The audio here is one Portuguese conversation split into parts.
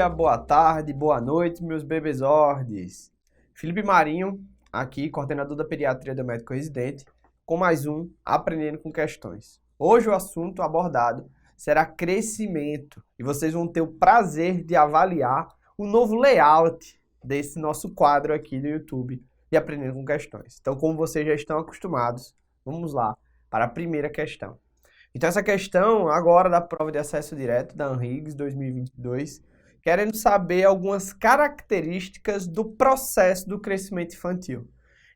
dia, boa tarde, boa noite, meus bebezordes. Felipe Marinho, aqui, coordenador da pediatria do médico residente, com mais um Aprendendo com Questões. Hoje o assunto abordado será crescimento e vocês vão ter o prazer de avaliar o novo layout desse nosso quadro aqui do YouTube de Aprendendo com Questões. Então, como vocês já estão acostumados, vamos lá para a primeira questão. Então, essa questão agora da prova de acesso direto da ANRIGS 2022, querendo saber algumas características do processo do crescimento infantil.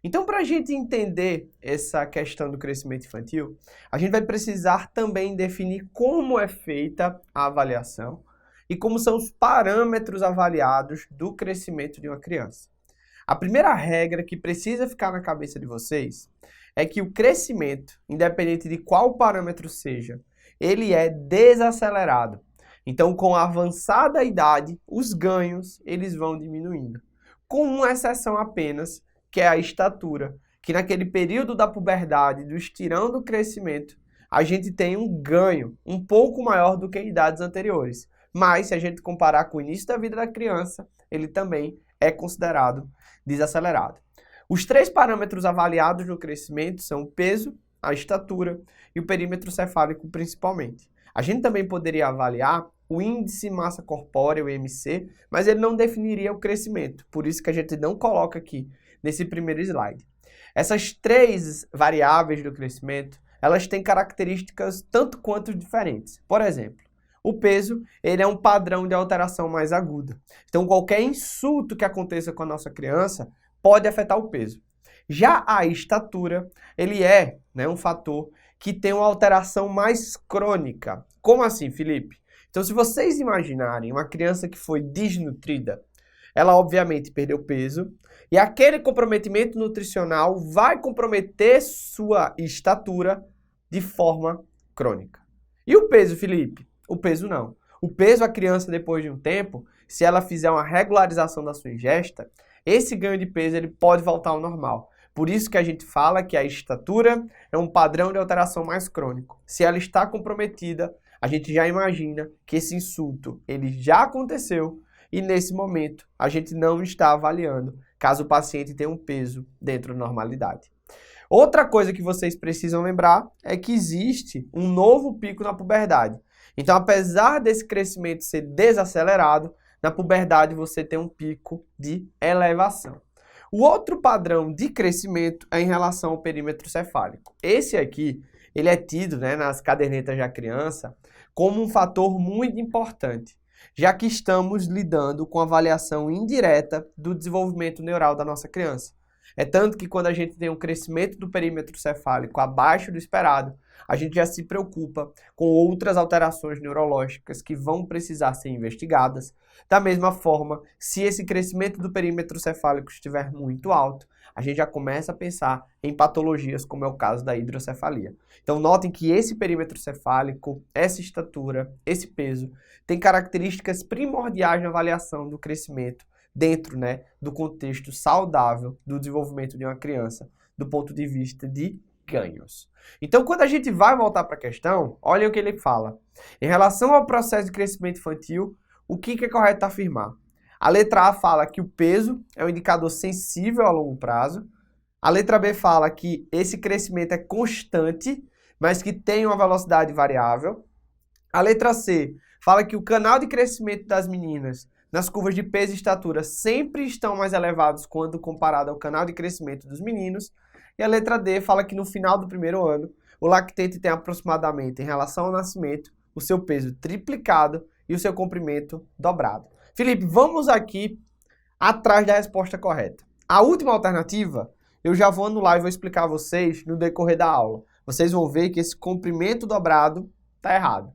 Então, para a gente entender essa questão do crescimento infantil, a gente vai precisar também definir como é feita a avaliação e como são os parâmetros avaliados do crescimento de uma criança. A primeira regra que precisa ficar na cabeça de vocês é que o crescimento, independente de qual parâmetro seja, ele é desacelerado. Então, com a avançada idade, os ganhos eles vão diminuindo. Com uma exceção apenas, que é a estatura, que naquele período da puberdade, do estirão do crescimento, a gente tem um ganho um pouco maior do que em idades anteriores. Mas, se a gente comparar com o início da vida da criança, ele também é considerado desacelerado. Os três parâmetros avaliados no crescimento são o peso, a estatura e o perímetro cefálico principalmente. A gente também poderia avaliar o índice massa corpórea, o IMC, mas ele não definiria o crescimento, por isso que a gente não coloca aqui nesse primeiro slide. Essas três variáveis do crescimento, elas têm características tanto quanto diferentes. Por exemplo, o peso, ele é um padrão de alteração mais aguda. Então, qualquer insulto que aconteça com a nossa criança pode afetar o peso. Já a estatura, ele é um fator que tem uma alteração mais crônica. Como assim, Felipe? Então, se vocês imaginarem uma criança que foi desnutrida, ela obviamente perdeu peso, e aquele comprometimento nutricional vai comprometer sua estatura de forma crônica. E o peso, Felipe? O peso não. O peso, a criança, depois de um tempo, se ela fizer uma regularização da sua ingesta, esse ganho de peso ele pode voltar ao normal. Por isso que a gente fala que a estatura é um padrão de alteração mais crônico. Se ela está comprometida, a gente já imagina que esse insulto ele já aconteceu e nesse momento a gente não está avaliando caso o paciente tenha um peso dentro da normalidade. Outra coisa que vocês precisam lembrar é que existe um novo pico na puberdade. Então, apesar desse crescimento ser desacelerado, na puberdade você tem um pico de elevação. O outro padrão de crescimento é em relação ao perímetro cefálico. Esse aqui, ele é tido nas cadernetas da criança como um fator muito importante, já que estamos lidando com a avaliação indireta do desenvolvimento neural da nossa criança. É tanto que quando a gente tem um crescimento do perímetro cefálico abaixo do esperado, a gente já se preocupa com outras alterações neurológicas que vão precisar ser investigadas. Da mesma forma, se esse crescimento do perímetro cefálico estiver muito alto, a gente já começa a pensar em patologias, como é o caso da hidrocefalia. Então, notem que esse perímetro cefálico, essa estatura, esse peso, tem características primordiais na avaliação do crescimento dentro do contexto saudável do desenvolvimento de uma criança, do ponto de vista de ganhos. Então, quando a gente vai voltar para a questão, olha o que ele fala. Em relação ao processo de crescimento infantil, o que é correto afirmar? A letra A fala que o peso é um indicador sensível a longo prazo. A letra B fala que esse crescimento é constante, mas que tem uma velocidade variável. A letra C fala que o canal de crescimento das meninas nas curvas de peso e estatura sempre estão mais elevados quando comparado ao canal de crescimento dos meninos. E a letra D fala que no final do primeiro ano, o lactente tem aproximadamente, em relação ao nascimento, o seu peso triplicado e o seu comprimento dobrado. Felipe, vamos aqui atrás da resposta correta. A última alternativa, eu já vou anular e vou explicar a vocês no decorrer da aula. Vocês vão ver que esse comprimento dobrado está errado.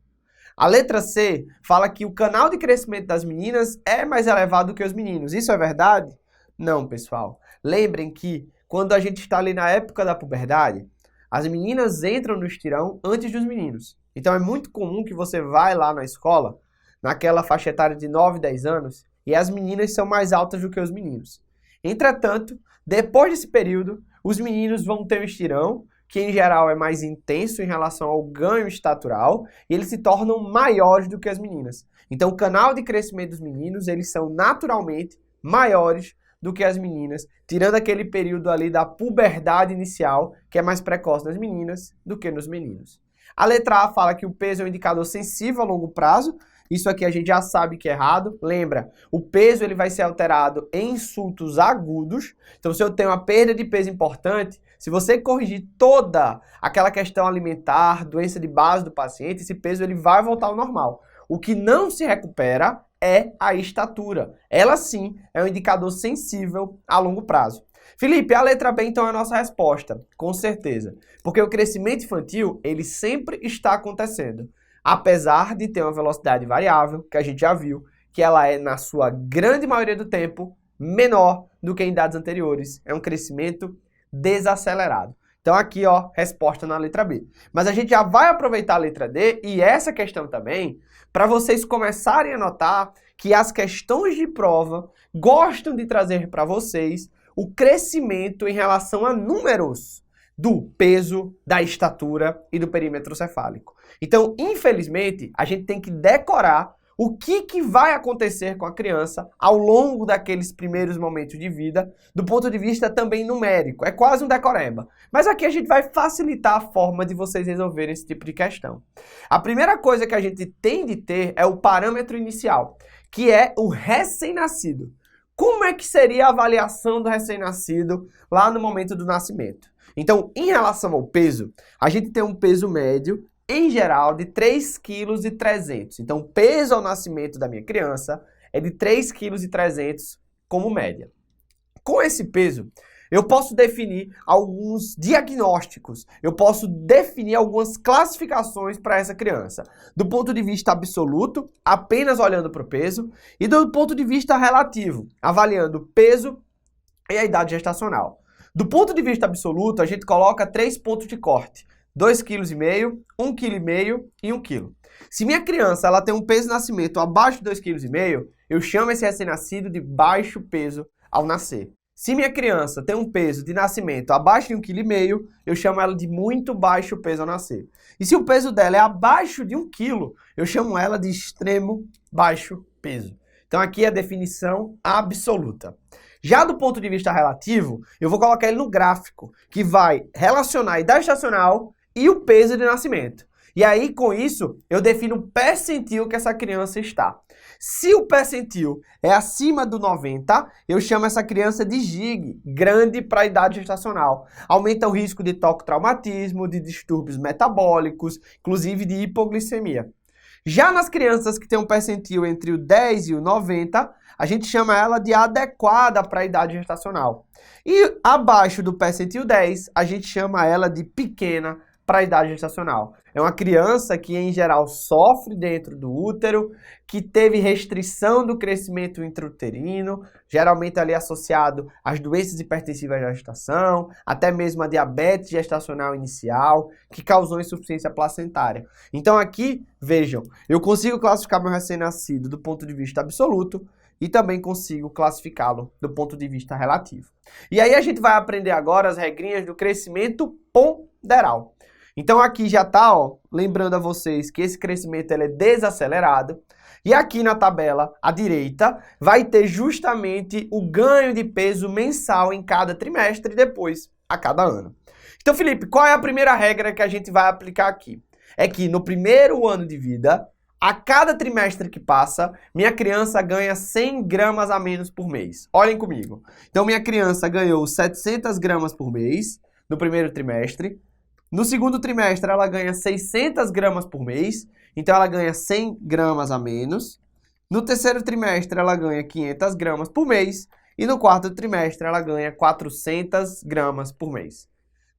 A letra C fala que o canal de crescimento das meninas é mais elevado que os meninos. Isso é verdade? Não, pessoal. Lembrem que quando a gente está ali na época da puberdade, as meninas entram no estirão antes dos meninos. Então é muito comum que você vai lá na escola, naquela faixa etária de 9, 10 anos, e as meninas são mais altas do que os meninos. Entretanto, depois desse período, os meninos vão ter um estirão, que em geral é mais intenso em relação ao ganho estatural, e eles se tornam maiores do que as meninas. Então, o canal de crescimento dos meninos, eles são naturalmente maiores do que as meninas, tirando aquele período ali da puberdade inicial, que é mais precoce nas meninas do que nos meninos. A letra A fala que o peso é um indicador sensível a longo prazo. Isso aqui a gente já sabe que é errado. Lembra, o peso ele vai ser alterado em insultos agudos. Então, se eu tenho uma perda de peso importante, se você corrigir toda aquela questão alimentar, doença de base do paciente, esse peso ele vai voltar ao normal. O que não se recupera é a estatura. Ela sim é um indicador sensível a longo prazo. Felipe, a letra B então é a nossa resposta, com certeza. Porque o crescimento infantil, ele sempre está acontecendo. Apesar de ter uma velocidade variável, que a gente já viu, que ela é, na sua grande maioria do tempo, menor do que em idades anteriores. É um crescimento desacelerado. Então aqui, ó, resposta na letra B. Mas a gente já vai aproveitar a letra D e essa questão também, para vocês começarem a notar que as questões de prova gostam de trazer para vocês o crescimento em relação a números do peso, da estatura e do perímetro cefálico. Então, infelizmente, a gente tem que decorar o que vai acontecer com a criança ao longo daqueles primeiros momentos de vida, do ponto de vista também numérico. É quase um decoreba. Mas aqui a gente vai facilitar a forma de vocês resolverem esse tipo de questão. A primeira coisa que a gente tem de ter é o parâmetro inicial, que é o recém-nascido. Como é que seria a avaliação do recém-nascido lá no momento do nascimento? Então, em relação ao peso, a gente tem um peso médio, em geral, de 3,3 kg. Então, o peso ao nascimento da minha criança é de 3,3 kg como média. Com esse peso, eu posso definir alguns diagnósticos, eu posso definir algumas classificações para essa criança. Do ponto de vista absoluto, apenas olhando para o peso, e do ponto de vista relativo, avaliando o peso e a idade gestacional. Do ponto de vista absoluto, a gente coloca 3 pontos de corte. 2,5 kg, 1,5 kg e 1 kg. Se minha criança ela tem um peso de nascimento abaixo de 2,5 kg, eu chamo esse recém-nascido de baixo peso ao nascer. Se minha criança tem um peso de nascimento abaixo de 1,5 kg, eu chamo ela de muito baixo peso ao nascer. E se o peso dela é abaixo de 1 kg, eu chamo ela de extremo baixo peso. Então aqui é a definição absoluta. Já do ponto de vista relativo, eu vou colocar ele no gráfico, que vai relacionar a idade gestacional e o peso de nascimento. E aí, com isso, eu defino o percentil que essa criança está. Se o percentil é acima do 90, eu chamo essa criança de GIG, grande para a idade gestacional. Aumenta o risco de tocotraumatismo, de distúrbios metabólicos, inclusive de hipoglicemia. Já nas crianças que têm um percentil entre o 10 e o 90, a gente chama ela de adequada para a idade gestacional. E abaixo do percentil 10, a gente chama ela de pequena para a idade gestacional. É uma criança que, em geral, sofre dentro do útero, que teve restrição do crescimento intrauterino, geralmente ali associado às doenças hipertensivas da gestação, até mesmo a diabetes gestacional inicial, que causou insuficiência placentária. Então aqui, vejam, eu consigo classificar meu recém-nascido do ponto de vista absoluto, e também consigo classificá-lo do ponto de vista relativo. E aí a gente vai aprender agora as regrinhas do crescimento ponderal. Então aqui já está, lembrando a vocês que esse crescimento ele é desacelerado. E aqui na tabela à direita vai ter justamente o ganho de peso mensal em cada trimestre e depois a cada ano. Então, Felipe, qual é a primeira regra que a gente vai aplicar aqui? É que no primeiro ano de vida, a cada trimestre que passa, minha criança ganha 100 gramas a menos por mês. Olhem comigo. Então, minha criança ganhou 700 gramas por mês no primeiro trimestre. No segundo trimestre, ela ganha 600 gramas por mês. Então, ela ganha 100 gramas a menos. No terceiro trimestre, ela ganha 500 gramas por mês. E no quarto trimestre, ela ganha 400 gramas por mês.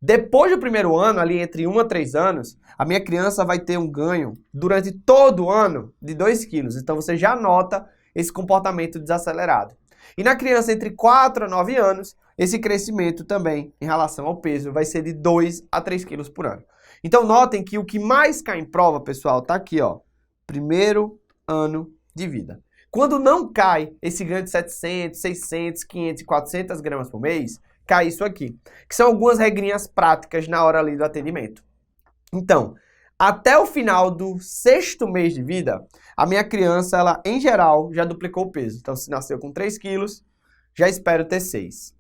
Depois do primeiro ano, ali entre 1 a 3 anos, a minha criança vai ter um ganho durante todo o ano de 2 quilos. Então você já nota esse comportamento desacelerado. E na criança entre 4 a 9 anos, esse crescimento também em relação ao peso vai ser de 2 a 3 quilos por ano. Então notem que o que mais cai em prova, pessoal, tá aqui, ó. Primeiro ano de vida. Quando não cai esse ganho de 700, 600, 500 e 400 gramas por mês, cai isso aqui, que são algumas regrinhas práticas na hora ali do atendimento. Então, Até o final do 6º mês de vida, a minha criança, ela, em geral, já duplicou o peso. Então, se nasceu com 3 quilos, já espero ter 6.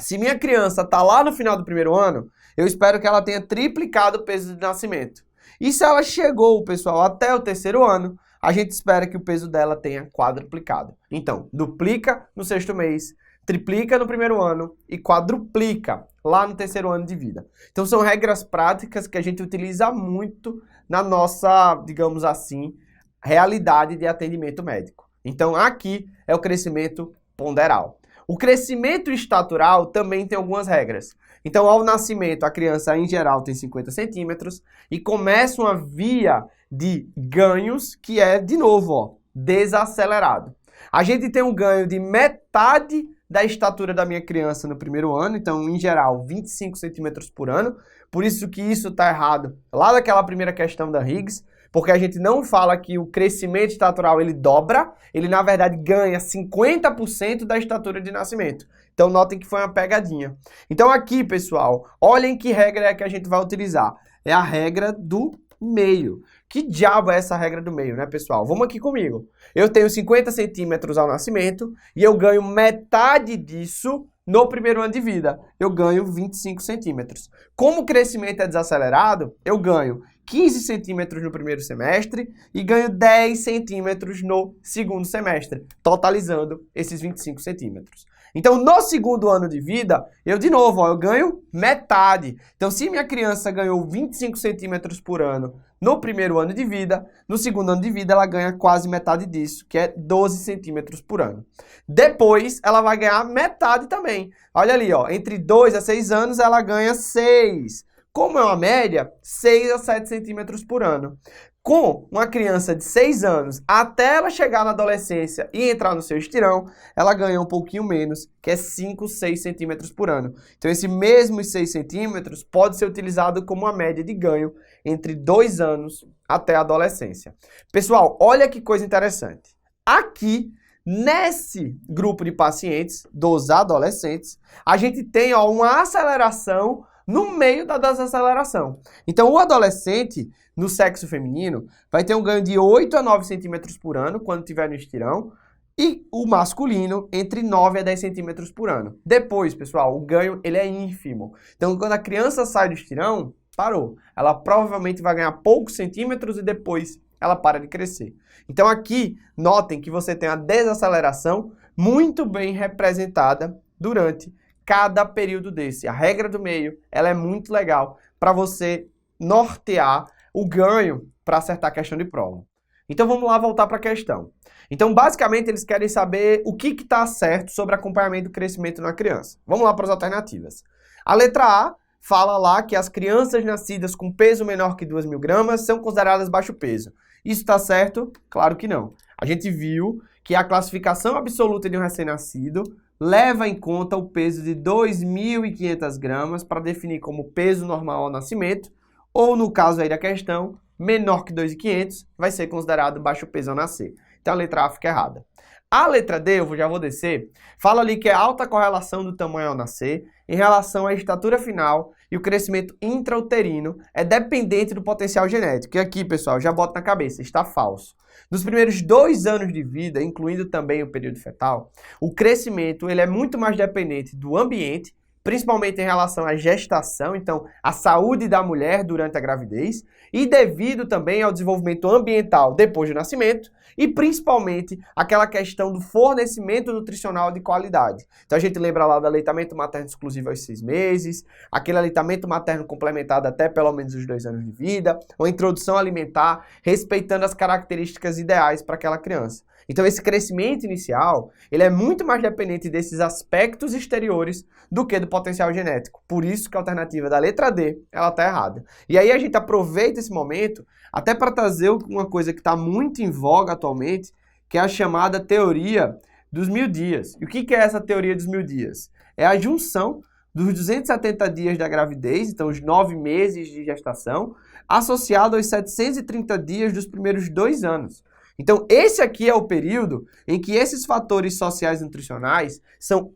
Se minha criança está lá no final do 1º ano, eu espero que ela tenha triplicado o peso de nascimento. E se ela chegou, pessoal, até o 3º ano, a gente espera que o peso dela tenha quadruplicado. Então, duplica no 6º mês, triplica no 1º ano e quadruplica lá no 3º ano de vida. Então, são regras práticas que a gente utiliza muito na nossa, digamos assim, realidade de atendimento médico. Então, aqui é o crescimento ponderal. O crescimento estatural também tem algumas regras. Então, ao nascimento, a criança, em geral, tem 50 centímetros e começa uma via de ganhos que é, de novo, ó, desacelerado. A gente tem um ganho de metade da estatura da minha criança no 1º ano, então, em geral, 25 centímetros por ano. Por isso que isso está errado lá daquela primeira questão da Higgs, porque a gente não fala que o crescimento estatural ele dobra, ele na verdade ganha 50% da estatura de nascimento. Então notem que foi uma pegadinha. Então aqui, pessoal, olhem que regra é que a gente vai utilizar. É a regra do meio. Que diabo é essa regra do meio, né, pessoal? Vamos aqui comigo. Eu tenho 50 centímetros ao nascimento e eu ganho metade disso no 1º ano de vida. Eu ganho 25 centímetros. Como o crescimento é desacelerado, eu ganho 15 centímetros no 1º semestre e ganho 10 centímetros no 2º semestre, totalizando esses 25 centímetros. Então, no 2º ano de vida, eu, de novo, ó, eu ganho metade. Então, se minha criança ganhou 25 centímetros por ano no 1º ano de vida, no 2º ano de vida, ela ganha quase metade disso, que é 12 centímetros por ano. Depois, ela vai ganhar metade também. Olha ali, ó, entre 2 a 6 anos, ela ganha 6. Como é uma média, 6 a 7 centímetros por ano. Com uma criança de 6 anos, até ela chegar na adolescência e entrar no seu estirão, ela ganha um pouquinho menos, que é 5, 6 centímetros por ano. Então, esse mesmo 6 centímetros pode ser utilizado como uma média de ganho entre 2 anos até a adolescência. Pessoal, olha que coisa interessante. Aqui, nesse grupo de pacientes, dos adolescentes, a gente tem ó, uma aceleração no meio da desaceleração. Então, o adolescente, no sexo feminino, vai ter um ganho de 8 a 9 centímetros por ano, quando estiver no estirão, e o masculino, entre 9 a 10 centímetros por ano. Depois, pessoal, o ganho ele é ínfimo. Então, quando a criança sai do estirão, parou. Ela provavelmente vai ganhar poucos centímetros e depois ela para de crescer. Então, aqui, notem que você tem a desaceleração muito bem representada durante cada período desse. A regra do meio, ela é muito legal para você nortear o ganho para acertar a questão de prova. Então vamos lá voltar para a questão. Então basicamente eles querem saber o que está certo sobre acompanhamento do crescimento na criança. Vamos lá para as alternativas. A letra A fala lá que as crianças nascidas com peso menor que 2.000 gramas são consideradas baixo peso. Isso está certo? Claro que não. A gente viu que a classificação absoluta de um recém-nascido leva em conta o peso de 2.500 gramas para definir como peso normal ao nascimento, ou no caso aí da questão, menor que 2.500 vai ser considerado baixo peso ao nascer. Então a letra A fica errada. A letra D, eu já vou descer, fala ali que é alta correlação do tamanho ao nascer em relação à estatura final e o crescimento intrauterino é dependente do potencial genético. E aqui, pessoal, já bota na cabeça, está falso. Nos primeiros 2 anos de vida, incluindo também o período fetal, o crescimento ele é muito mais dependente do ambiente, principalmente em relação à gestação, então a saúde da mulher durante a gravidez, e devido também ao desenvolvimento ambiental depois do nascimento, e principalmente aquela questão do fornecimento nutricional de qualidade. Então a gente lembra lá do aleitamento materno exclusivo aos 6 meses, aquele aleitamento materno complementado até pelo menos os 2 anos de vida, uma introdução alimentar respeitando as características ideais para aquela criança. Então esse crescimento inicial, ele é muito mais dependente desses aspectos exteriores do que do potencial genético. Por isso que a alternativa da letra D, ela está errada. E aí a gente aproveita esse momento até para trazer uma coisa que está muito em voga atualmente, que é a chamada teoria dos 1.000 dias. E o que é essa teoria dos 1.000 dias? É a junção dos 270 dias da gravidez, então os 9 meses de gestação, associado aos 730 dias dos primeiros 2 anos. Então, esse aqui é o período em que esses fatores sociais e nutricionais são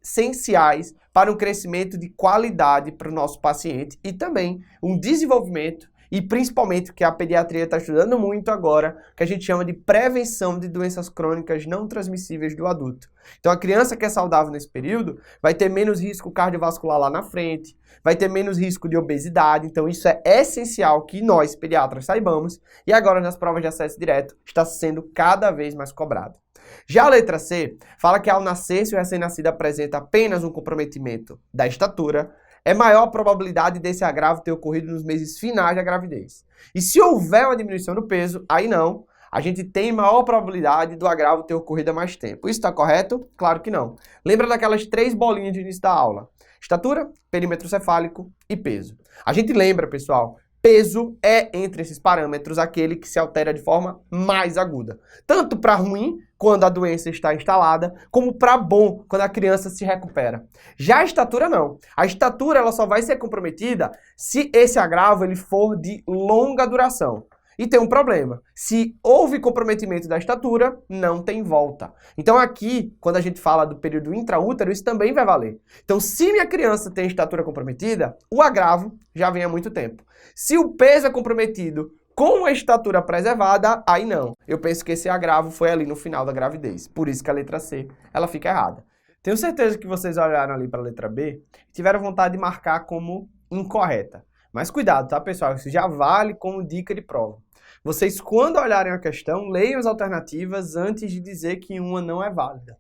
essenciais para um crescimento de qualidade para o nosso paciente e também um desenvolvimento e principalmente o que a pediatria está estudando muito agora, que a gente chama de prevenção de doenças crônicas não transmissíveis do adulto. Então a criança que é saudável nesse período vai ter menos risco cardiovascular lá na frente, vai ter menos risco de obesidade, então isso é essencial que nós, pediatras, saibamos, e agora nas provas de acesso direto está sendo cada vez mais cobrado. Já a letra C fala que ao nascer, se o recém-nascido apresenta apenas um comprometimento da estatura, é maior a probabilidade desse agravo ter ocorrido nos meses finais da gravidez. E se houver uma diminuição do peso, aí não, a gente tem maior probabilidade do agravo ter ocorrido há mais tempo. Isso está correto? Claro que não. Lembra daquelas 3 bolinhas de início da aula? Estatura, perímetro cefálico e peso. A gente lembra, pessoal, peso é, entre esses parâmetros, aquele que se altera de forma mais aguda. Tanto para ruim, quando a doença está instalada, como para bom, quando a criança se recupera. Já a estatura não. A estatura ela só vai ser comprometida se esse agravo ele for de longa duração. E tem um problema. Se houve comprometimento da estatura, não tem volta. Então aqui, quando a gente fala do período intraútero, isso também vai valer. Então se minha criança tem estatura comprometida, o agravo já vem há muito tempo. Se o peso é comprometido com a estatura preservada, aí não. Eu penso que esse agravo foi ali no final da gravidez. Por isso que a letra C, ela fica errada. Tenho certeza que vocês olharam ali para a letra B e tiveram vontade de marcar como incorreta. Mas cuidado, tá, pessoal? Isso já vale como dica de prova. Vocês, quando olharem a questão, leiam as alternativas antes de dizer que uma não é válida.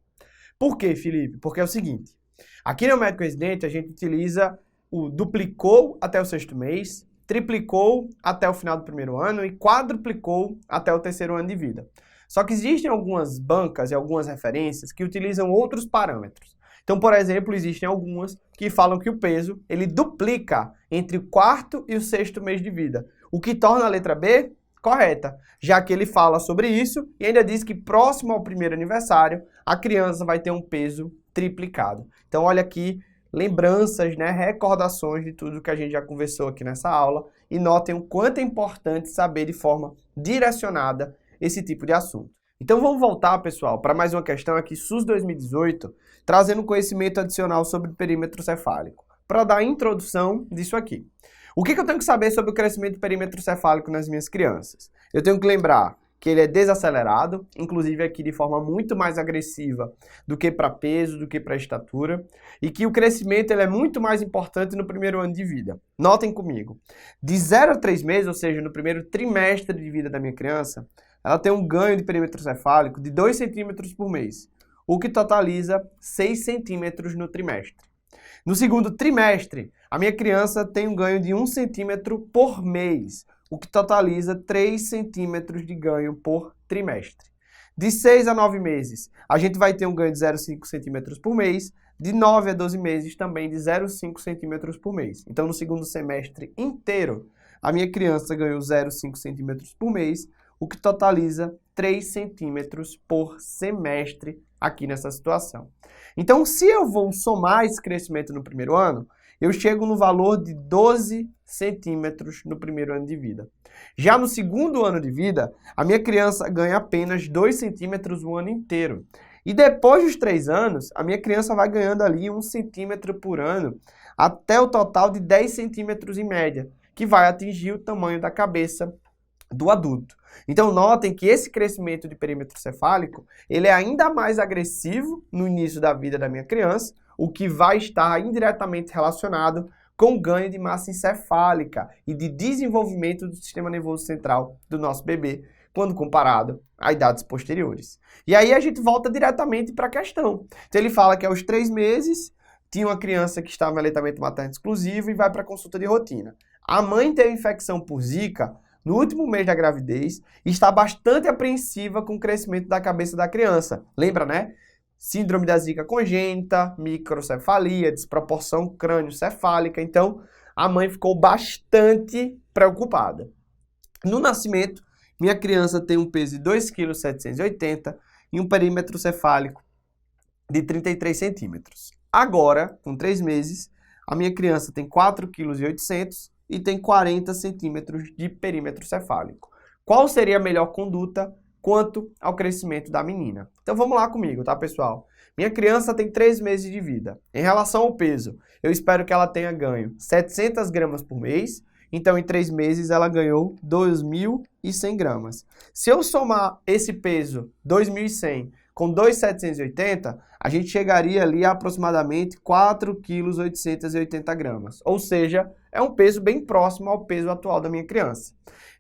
Por quê, Felipe? Porque é o seguinte, aqui no médico residente a gente utiliza o duplicou até o 6º mês, triplicou até o final do 1º ano e quadruplicou até o 3º ano de vida. Só que existem algumas bancas e algumas referências que utilizam outros parâmetros. Então, por exemplo, existem algumas que falam que o peso ele duplica entre o 4º e o 6º mês de vida, o que torna a letra B correta, já que ele fala sobre isso e ainda diz que próximo ao 1º aniversário, a criança vai ter um peso triplicado. Então, olha aqui, lembranças, né, recordações de tudo que a gente já conversou aqui nessa aula e notem o quanto é importante saber de forma direcionada esse tipo de assunto. Então, vamos voltar, pessoal, para mais uma questão aqui, SUS 2018, trazendo conhecimento adicional sobre o perímetro cefálico, para dar a introdução disso aqui. O que eu tenho que saber sobre o crescimento do perímetro cefálico nas minhas crianças? Eu tenho que lembrar que ele é desacelerado, inclusive aqui de forma muito mais agressiva do que para peso, do que para estatura, e que o crescimento ele é muito mais importante no 1º ano de vida. Notem comigo, de 0 a 3 meses, ou seja, no 1º trimestre de vida da minha criança, ela tem um ganho de perímetro cefálico de 2 centímetros por mês, o que totaliza 6 centímetros no trimestre. No 2º trimestre, a minha criança tem um ganho de 1 centímetro por mês, o que totaliza 3 centímetros de ganho por trimestre. De 6 a 9 meses, a gente vai ter um ganho de 0,5 centímetros por mês, de 9 a 12 meses também de 0,5 centímetros por mês. Então, no 2º semestre inteiro, a minha criança ganhou 0,5 centímetros por mês, o que totaliza 3 centímetros por semestre aqui nessa situação. Então, se eu vou somar esse crescimento no 1º ano, eu chego no valor de 12 centímetros no 1º ano de vida. Já no 2º ano de vida, a minha criança ganha apenas 2 centímetros o ano inteiro. E depois dos 3 anos, a minha criança vai ganhando ali 1 centímetro por ano, até o total de 10 centímetros em média, que vai atingir o tamanho da cabeça do adulto. Então notem que esse crescimento de perímetro cefálico, ele é ainda mais agressivo no início da vida da minha criança, o que vai estar indiretamente relacionado com o ganho de massa encefálica e de desenvolvimento do sistema nervoso central do nosso bebê, quando comparado a idades posteriores. E aí a gente volta diretamente para a questão. Então ele fala que aos 3 meses, tinha uma criança que estava em aleitamento materno exclusivo e vai para a consulta de rotina. A mãe teve infecção por Zika no último mês da gravidez e está bastante apreensiva com o crescimento da cabeça da criança. Lembra, né? Síndrome da Zika congênita, microcefalia, desproporção crânio-cefálica. Então, a mãe ficou bastante preocupada. No nascimento, minha criança tem um peso de 2,780 kg e um perímetro cefálico de 33 centímetros. Agora, com 3 meses, a minha criança tem 4,8 kg e tem 40 centímetros de perímetro cefálico. Qual seria a melhor conduta quanto ao crescimento da menina? Então vamos lá comigo, tá, pessoal? Minha criança tem 3 meses de vida. Em relação ao peso, eu espero que ela tenha ganho 700 gramas por mês então em 3 meses ela ganhou 2.100 gramas. Se eu somar esse peso, 2.100, com 2.780, a gente chegaria ali a aproximadamente 4,880 kg. Ou seja, é um peso bem próximo ao peso atual da minha criança.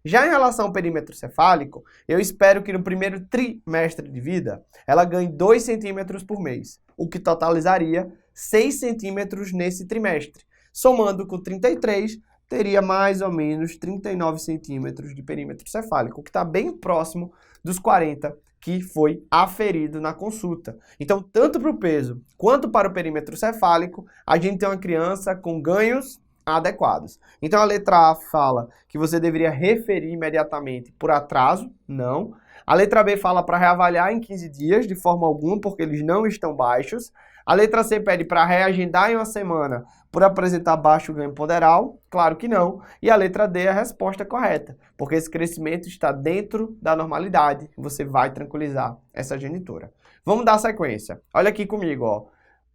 Já em relação ao perímetro cefálico, eu espero que no primeiro trimestre de vida, ela ganhe 2 centímetros por mês, o que totalizaria 6 centímetros nesse trimestre. Somando com 33, teria mais ou menos 39 centímetros de perímetro cefálico, que está bem próximo dos 40 que foi aferido na consulta. Então, tanto para o peso quanto para o perímetro cefálico, a gente tem uma criança com ganhos adequados. Então, a letra A fala que você deveria referir imediatamente por atraso, não. A letra B fala para reavaliar em 15 dias, de forma alguma, porque eles não estão baixos. A letra C pede para reagendar em uma semana por apresentar baixo ganho ponderal, claro que não. E a letra D é a resposta correta, porque esse crescimento está dentro da normalidade. Você vai tranquilizar essa genitora. Vamos dar sequência. Olha aqui comigo, ó.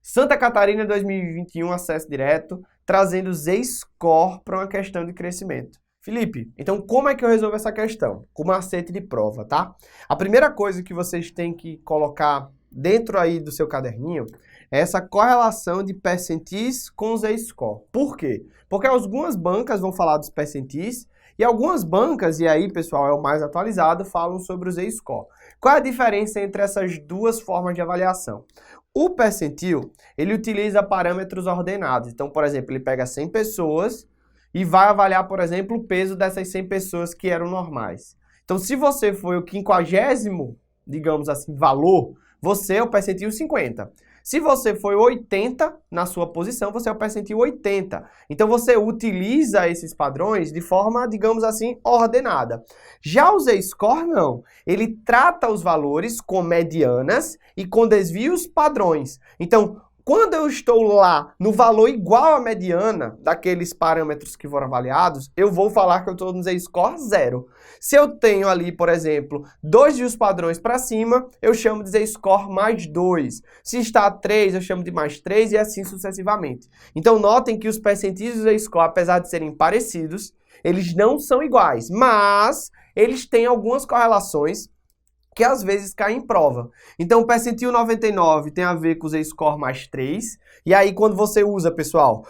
Santa Catarina 2021, acesso direto, trazendo Z-Score para uma questão de crescimento. Felipe, então como é que eu resolvo essa questão? Com macete de prova, tá? A primeira coisa que vocês têm que colocar dentro aí do seu caderninho é essa correlação de percentis com Z-Score. Por quê? Porque algumas bancas vão falar dos percentis e algumas bancas, e aí, pessoal, é o mais atualizado, falam sobre o Z-Score. Qual é a diferença entre essas duas formas de avaliação? O percentil, ele utiliza parâmetros ordenados. Então, por exemplo, ele pega 100 pessoas e vai avaliar, por exemplo, o peso dessas 100 pessoas que eram normais. Então, se você foi o 50º, digamos assim, valor, você é o percentil 50. Se você foi 80 na sua posição, você é o percentil 80. Então, você utiliza esses padrões de forma, digamos assim, ordenada. Já o Z-Score, não. Ele trata os valores com medianas e com desvios padrões. Então, quando eu estou lá no valor igual à mediana daqueles parâmetros que foram avaliados, eu vou falar que eu estou no Z-Score 0. Se eu tenho ali, por exemplo, 2 desvios padrões para cima, eu chamo de Z-Score mais 2. Se está 3, eu chamo de mais 3 e assim sucessivamente. Então, notem que os percentis do Z-Score, apesar de serem parecidos, eles não são iguais, mas eles têm algumas correlações que às vezes cai em prova. Então, o percentil 99 tem a ver com o Z-Score mais 3. E aí, quando você usa, pessoal,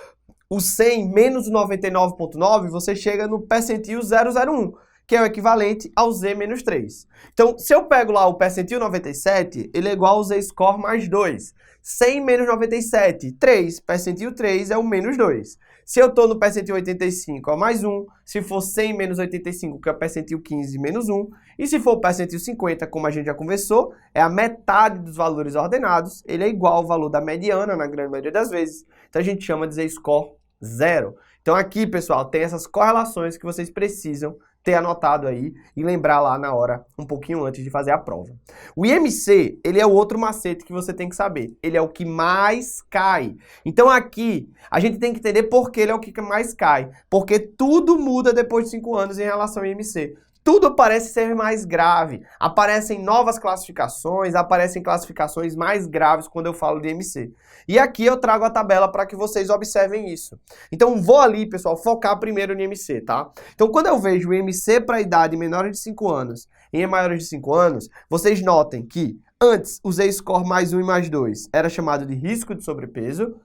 o 100 menos o 99,9, você chega no percentil 001, que é o equivalente ao Z menos 3. Então, se eu pego lá o percentil 97, ele é igual ao Z-Score mais 2. 100 menos 97, 3. Percentil 3 é o menos 2. Se eu estou no percentil 85, é o mais 1. Se for 100 menos 85, que é o percentil 15, menos 1. E se for o percentil 50, como a gente já conversou, é a metade dos valores ordenados. Ele é igual ao valor da mediana, na grande maioria das vezes. Então, a gente chama de Z-Score 0. Então, aqui, pessoal, tem essas correlações que vocês precisam ter anotado aí e lembrar lá na hora, um pouquinho antes de fazer a prova. O IMC, ele é o outro macete que você tem que saber. Ele é o que mais cai. Então aqui, a gente tem que entender por que ele é o que mais cai. Porque tudo muda depois de 5 anos em relação ao IMC. Tudo parece ser mais grave. Aparecem novas classificações, aparecem classificações mais graves quando eu falo de IMC. E aqui eu trago a tabela para que vocês observem isso. Então vou ali, pessoal, focar primeiro no IMC, tá? Então quando eu vejo o IMC para idade menor de 5 anos e em maiores de 5 anos, vocês notem que antes o Z-Score mais 1 e mais 2 era chamado de risco de sobrepeso,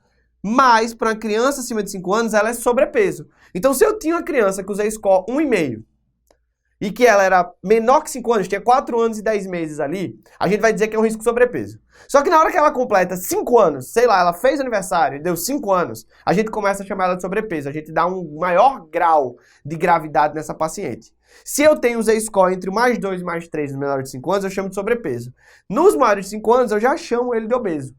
mas para uma criança acima de 5 anos ela é sobrepeso. Então se eu tinha uma criança com Z-Score 1,5 e que ela era menor que 5 anos, tinha 4 anos e 10 meses ali, a gente vai dizer que é um risco de sobrepeso. Só que na hora que ela completa 5 anos, sei lá, ela fez aniversário e deu 5 anos, a gente começa a chamar ela de sobrepeso, a gente dá um maior grau de gravidade nessa paciente. Se eu tenho o Z-Score entre o mais 2 e mais 3 nos menores de 5 anos, eu chamo de sobrepeso. Nos maiores de 5 anos, eu já chamo ele de obeso.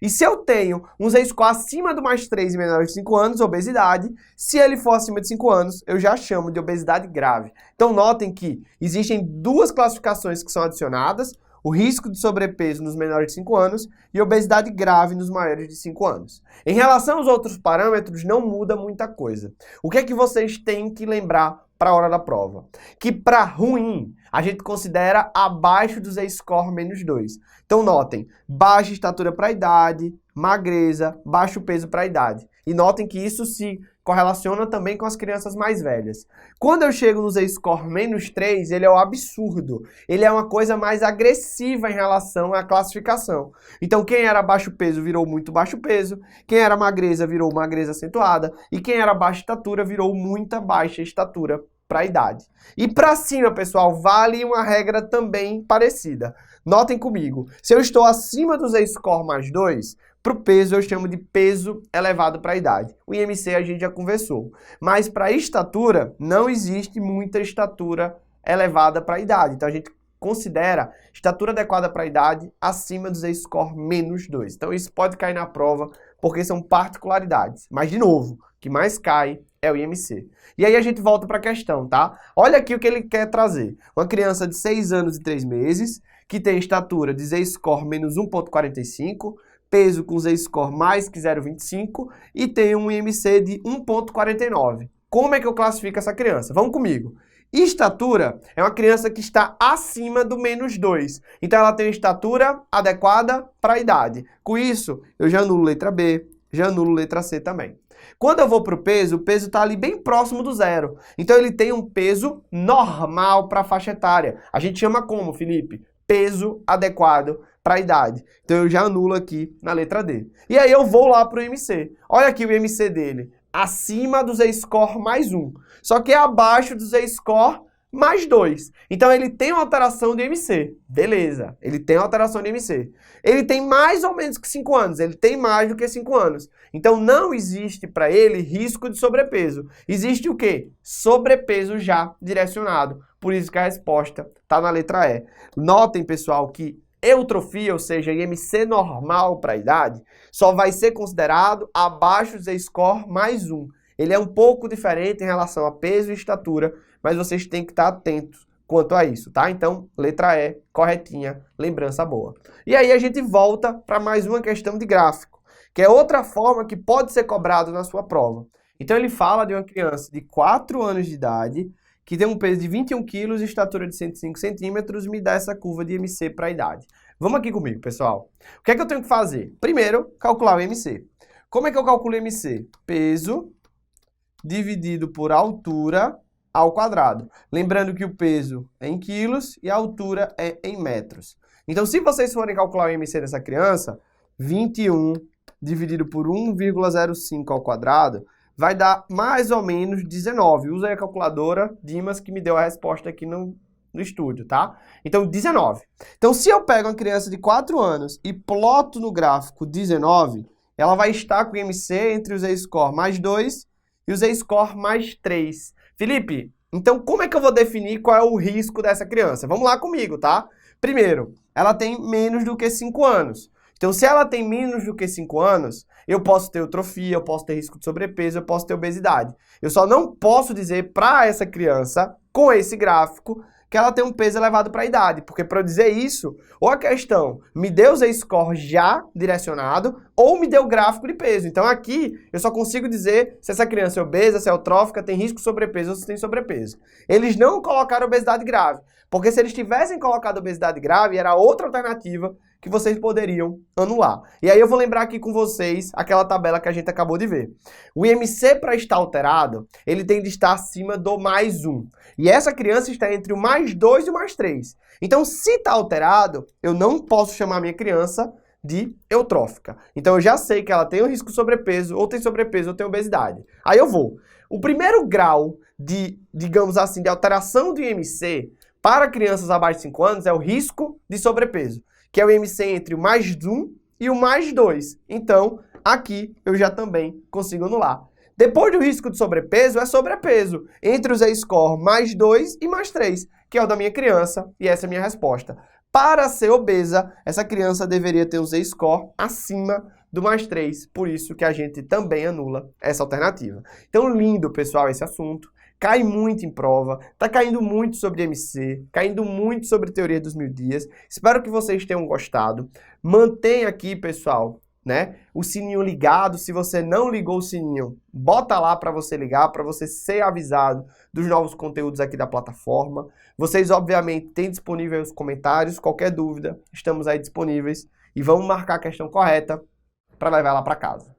E se eu tenho um Z-Score acima do mais 3 e menor de 5 anos, obesidade, se ele for acima de 5 anos, eu já chamo de obesidade grave. Então notem que existem 2 classificações que são adicionadas, o risco de sobrepeso nos menores de 5 anos e obesidade grave nos maiores de 5 anos. Em relação aos outros parâmetros, não muda muita coisa. O que é que vocês têm que lembrar para a hora da prova? Que para ruim, a gente considera abaixo do Z-Score menos 2. Então notem, baixa estatura para a idade, magreza, baixo peso para a idade. E notem que isso se correlaciona também com as crianças mais velhas. Quando eu chego no Z-score -3, ele é o absurdo. Ele é uma coisa mais agressiva em relação à classificação. Então, quem era baixo peso virou muito baixo peso, quem era magreza virou magreza acentuada, e quem era baixa estatura virou muita baixa estatura para a idade. E para cima, pessoal, vale uma regra também parecida. Notem comigo, se eu estou acima do Z-score +2, para o peso eu chamo de peso elevado para a idade. O IMC a gente já conversou. Mas para a estatura, não existe muita estatura elevada para a idade. Então a gente considera estatura adequada para a idade acima do Z-score -2. Então isso pode cair na prova, porque são particularidades. Mas, de novo, o que mais cai é o IMC. E aí a gente volta para a questão, tá? Olha aqui o que ele quer trazer. Uma criança de 6 anos e 3 meses, que tem estatura de Z-score -1,45, peso com Z-score mais que 0,25 e tem um IMC de 1,49. Como é que eu classifico essa criança? Vamos comigo. Estatura é uma criança que está acima do -2. Então ela tem estatura adequada para a idade. Com isso, eu já anulo letra B, já anulo letra C também. Quando eu vou para o peso está ali bem próximo do zero. Então ele tem um peso normal para a faixa etária. A gente chama como, Felipe? Peso adequado para a idade. Então eu já anulo aqui na letra D. E aí eu vou lá para o IMC. Olha aqui o IMC dele. Acima do Z-score +1. Só que é abaixo do Z-score +2. Então ele tem uma alteração de IMC. Beleza, ele tem uma alteração de IMC. Ele tem mais ou menos que 5 anos. Ele tem mais do que 5 anos. Então não existe para ele risco de sobrepeso. Existe o quê? Sobrepeso já direcionado. Por isso que a resposta está na letra E. Notem, pessoal, que eutrofia, ou seja, IMC normal para a idade, só vai ser considerado abaixo do Z-score +1. Ele é um pouco diferente em relação a peso e estatura, mas vocês têm que estar atentos quanto a isso, tá? Então, letra E, corretinha, lembrança boa. E aí a gente volta para mais uma questão de gráfico, que é outra forma que pode ser cobrado na sua prova. Então ele fala de uma criança de 4 anos de idade, que tem um peso de 21 quilos e estatura de 105 centímetros, me dá essa curva de IMC para a idade. Vamos aqui comigo, pessoal. O que é que eu tenho que fazer? Primeiro, calcular o IMC. Como é que eu calculo o IMC? Peso dividido por altura ao quadrado. Lembrando que o peso é em quilos e a altura é em metros. Então, se vocês forem calcular o IMC dessa criança, 21 dividido por 1,05 ao quadrado, vai dar mais ou menos 19. Usa aí a calculadora Dimas que me deu a resposta aqui no estúdio, tá? Então, 19. Então, se eu pego uma criança de 4 anos e ploto no gráfico 19, ela vai estar com o IMC entre o Z-score +2 e o Z-score +3. Felipe, então como é que eu vou definir qual é o risco dessa criança? Vamos lá comigo, tá? Primeiro, ela tem menos do que 5 anos. Então, se ela tem menos do que 5 anos, eu posso ter eutrofia, eu posso ter risco de sobrepeso, eu posso ter obesidade. Eu só não posso dizer para essa criança, com esse gráfico, que ela tem um peso elevado para a idade. Porque para eu dizer isso, ou a questão me deu o Z-score já direcionado, ou me deu gráfico de peso. Então aqui eu só consigo dizer se essa criança é obesa, se é eutrófica, tem risco de sobrepeso ou se tem sobrepeso. Eles não colocaram obesidade grave. Porque se eles tivessem colocado obesidade grave, era outra alternativa que vocês poderiam anular. E aí eu vou lembrar aqui com vocês aquela tabela que a gente acabou de ver. O IMC para estar alterado, ele tem de estar acima do +1. E essa criança está entre o +2 e o +3. Então, se está alterado, eu não posso chamar minha criança de eutrófica. Então, eu já sei que ela tem um risco de sobrepeso, ou tem sobrepeso, ou tem obesidade. Aí eu vou. O primeiro grau de, digamos assim, de alteração do IMC para crianças abaixo de 5 anos é o risco de sobrepeso, que é o IMC entre o +1 e o +2. Então, aqui eu já também consigo anular. Depois do risco de sobrepeso, é sobrepeso, entre o Z-score +2 e +3, que é o da minha criança, e essa é a minha resposta. Para ser obesa, essa criança deveria ter o Z-score acima do +3, por isso que a gente também anula essa alternativa. Então, lindo, pessoal, esse assunto. Cai muito em prova, tá caindo muito sobre MC, caindo muito sobre teoria dos 1000 dias. Espero que vocês tenham gostado. Mantenha aqui, pessoal, né, o sininho ligado. Se você não ligou o sininho, bota lá para você ligar, para você ser avisado dos novos conteúdos aqui da plataforma. Vocês, obviamente, têm disponível os comentários. Qualquer dúvida, estamos aí disponíveis. E vamos marcar a questão correta para levar ela para casa.